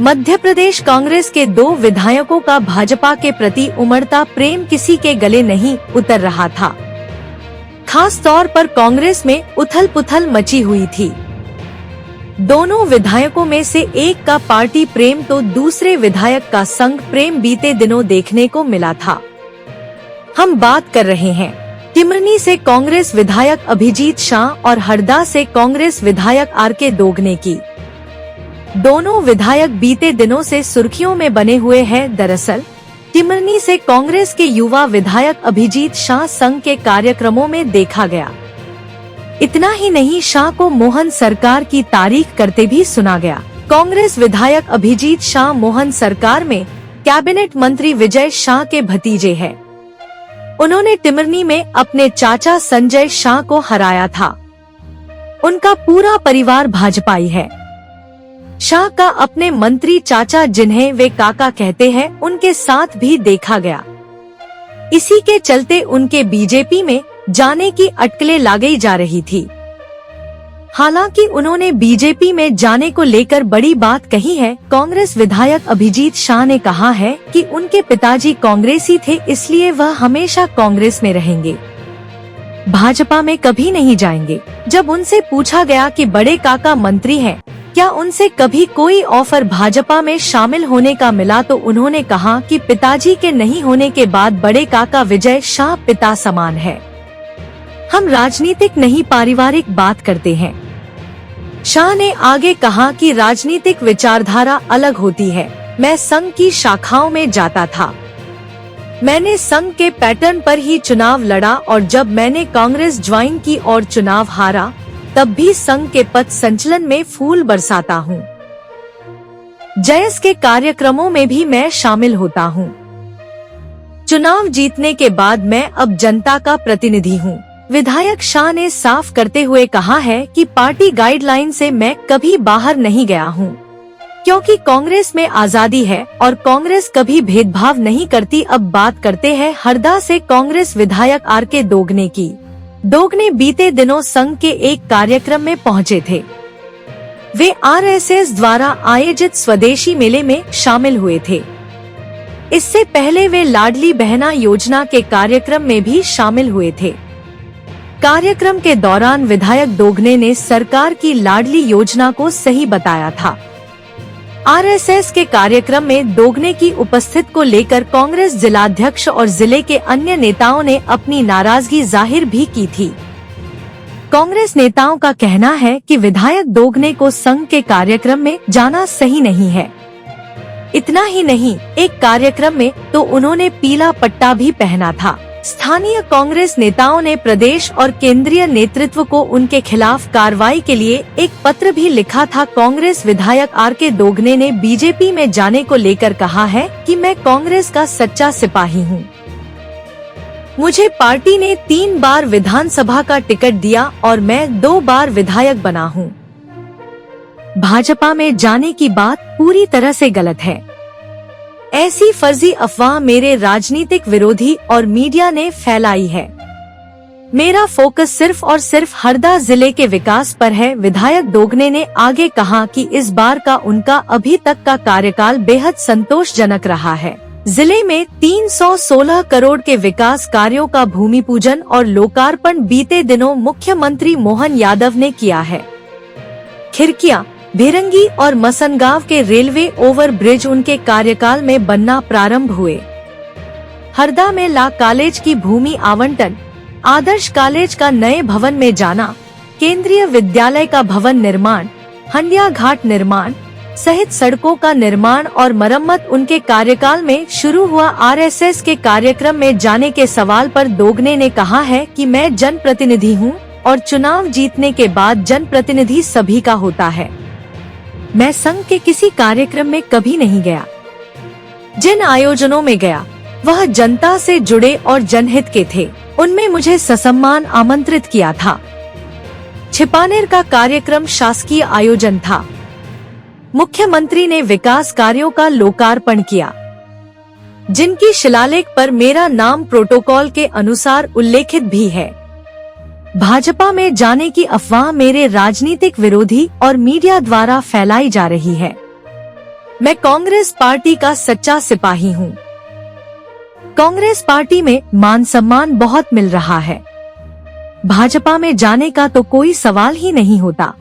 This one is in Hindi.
मध्य प्रदेश कांग्रेस के 2 विधायकों का भाजपा के प्रति उमड़ता प्रेम किसी के गले नहीं उतर रहा था। खास तौर पर कांग्रेस में उथल-पुथल मची हुई थी। दोनों विधायकों में से एक का पार्टी प्रेम तो दूसरे विधायक का संघ प्रेम बीते दिनों देखने को मिला था। हम बात कर रहे हैं टिमरनी से कांग्रेस विधायक अभिजीत शाह और हरदा से कांग्रेस विधायक आर.के. दोगने की। दोनों विधायक बीते दिनों से सुर्खियों में बने हुए हैं। दरअसल टिमरनी से कांग्रेस के युवा विधायक अभिजीत शाह संघ के कार्यक्रमों में देखा गया। इतना ही नहीं, शाह को मोहन सरकार की तारीफ करते भी सुना गया। कांग्रेस विधायक अभिजीत शाह मोहन सरकार में कैबिनेट मंत्री विजय शाह के भतीजे हैं। उन्होंने टिमरनी में अपने चाचा संजय शाह को हराया था। उनका पूरा परिवार भाजपाई है। शाह का अपने मंत्री चाचा, जिन्हें वे काका कहते हैं, उनके साथ भी देखा गया। इसी के चलते उनके बीजेपी में जाने की अटकलें लगाई जा रही थी। हालांकि उन्होंने बीजेपी में जाने को लेकर बड़ी बात कही है। कांग्रेस विधायक अभिजीत शाह ने कहा है कि उनके पिताजी कांग्रेसी थे, इसलिए वह हमेशा कांग्रेस में रहेंगे, भाजपा में कभी नहीं जाएंगे। जब उनसे पूछा गया कि बड़े काका मंत्री हैं, क्या उनसे कभी कोई ऑफर भाजपा में शामिल होने का मिला, तो उन्होंने कहा कि पिताजी के नहीं होने के बाद बड़े काका विजय शाह पिता समान है। हम राजनीतिक नहीं पारिवारिक बात करते हैं। शाह ने आगे कहा कि राजनीतिक विचारधारा अलग होती है। मैं संघ की शाखाओं में जाता था, मैंने संघ के पैटर्न पर ही चुनाव लड़ा और जब मैंने कांग्रेस ज्वाइन की और चुनाव हारा, तब भी संघ के पथ संचलन में फूल बरसाता हूँ। जयस के कार्यक्रमों में भी मैं शामिल होता हूँ। चुनाव जीतने के बाद मैं अब जनता का प्रतिनिधि हूँ। विधायक शाह ने साफ करते हुए कहा है कि पार्टी गाइडलाइन से मैं कभी बाहर नहीं गया हूँ, क्योंकि कांग्रेस में आजादी है और कांग्रेस कभी भेदभाव नहीं करती। अब बात करते हैं हरदा से कांग्रेस विधायक आर.के. दोगने की। दोगने बीते दिनों संघ के एक कार्यक्रम में पहुंचे थे। वे आरएसएस द्वारा आयोजित स्वदेशी मेले में शामिल हुए थे। इससे पहले वे लाडली बहना योजना के कार्यक्रम में भी शामिल हुए थे। कार्यक्रम के दौरान विधायक दोगने ने सरकार की लाडली योजना को सही बताया था। आरएसएस के कार्यक्रम में दोगने की उपस्थिति को लेकर कांग्रेस जिलाध्यक्ष और जिले के अन्य नेताओं ने अपनी नाराजगी जाहिर भी की थी। कांग्रेस नेताओं का कहना है कि विधायक दोगने को संघ के कार्यक्रम में जाना सही नहीं है। इतना ही नहीं, एक कार्यक्रम में तो उन्होंने पीला पट्टा भी पहना था। स्थानीय कांग्रेस नेताओं ने प्रदेश और केंद्रीय नेतृत्व को उनके खिलाफ कार्रवाई के लिए एक पत्र भी लिखा था। कांग्रेस विधायक आर.के. दोगने ने बीजेपी में जाने को लेकर कहा है कि मैं कांग्रेस का सच्चा सिपाही हूं। मुझे पार्टी ने 3 बार विधानसभा का टिकट दिया और मैं 2 बार विधायक बना हूं। भाजपा में जाने की बात पूरी तरह से गलत है। ऐसी फर्जी अफवाह मेरे राजनीतिक विरोधी और मीडिया ने फैलाई है। मेरा फोकस सिर्फ और सिर्फ हरदा जिले के विकास पर है। विधायक दोगने ने आगे कहा कि इस बार का उनका अभी तक का कार्यकाल बेहद संतोषजनक रहा है। जिले में 316 करोड़ के विकास कार्यों का भूमि पूजन और लोकार्पण बीते दिनों मुख्यमंत्री मोहन यादव ने किया है। खिरकिया, भिरंगी और मसनगांव के रेलवे ओवर ब्रिज उनके कार्यकाल में बनना प्रारंभ हुए। हरदा में ला कॉलेज की भूमि आवंटन, आदर्श कॉलेज का नए भवन में जाना, केंद्रीय विद्यालय का भवन निर्माण, हंडिया घाट निर्माण सहित सड़कों का निर्माण और मरम्मत उनके कार्यकाल में शुरू हुआ। आरएसएस के कार्यक्रम में जाने के सवाल पर दोगने ने कहा है कि मैं जनप्रतिनिधि हूं और चुनाव जीतने के बाद जनप्रतिनिधि सभी का होता है। मैं संघ के किसी कार्यक्रम में कभी नहीं गया। जिन आयोजनों में गया वह जनता से जुड़े और जनहित के थे। उनमें मुझे ससम्मान आमंत्रित किया था। छिपानेर का कार्यक्रम शासकीय आयोजन था। मुख्यमंत्री ने विकास कार्यों का लोकार्पण किया, जिनकी शिलालेख पर मेरा नाम प्रोटोकॉल के अनुसार उल्लेखित भी है। भाजपा में जाने की अफवाह मेरे राजनीतिक विरोधी और मीडिया द्वारा फैलाई जा रही है। मैं कांग्रेस पार्टी का सच्चा सिपाही हूँ। कांग्रेस पार्टी में मान सम्मान बहुत मिल रहा है। भाजपा में जाने का तो कोई सवाल ही नहीं होता।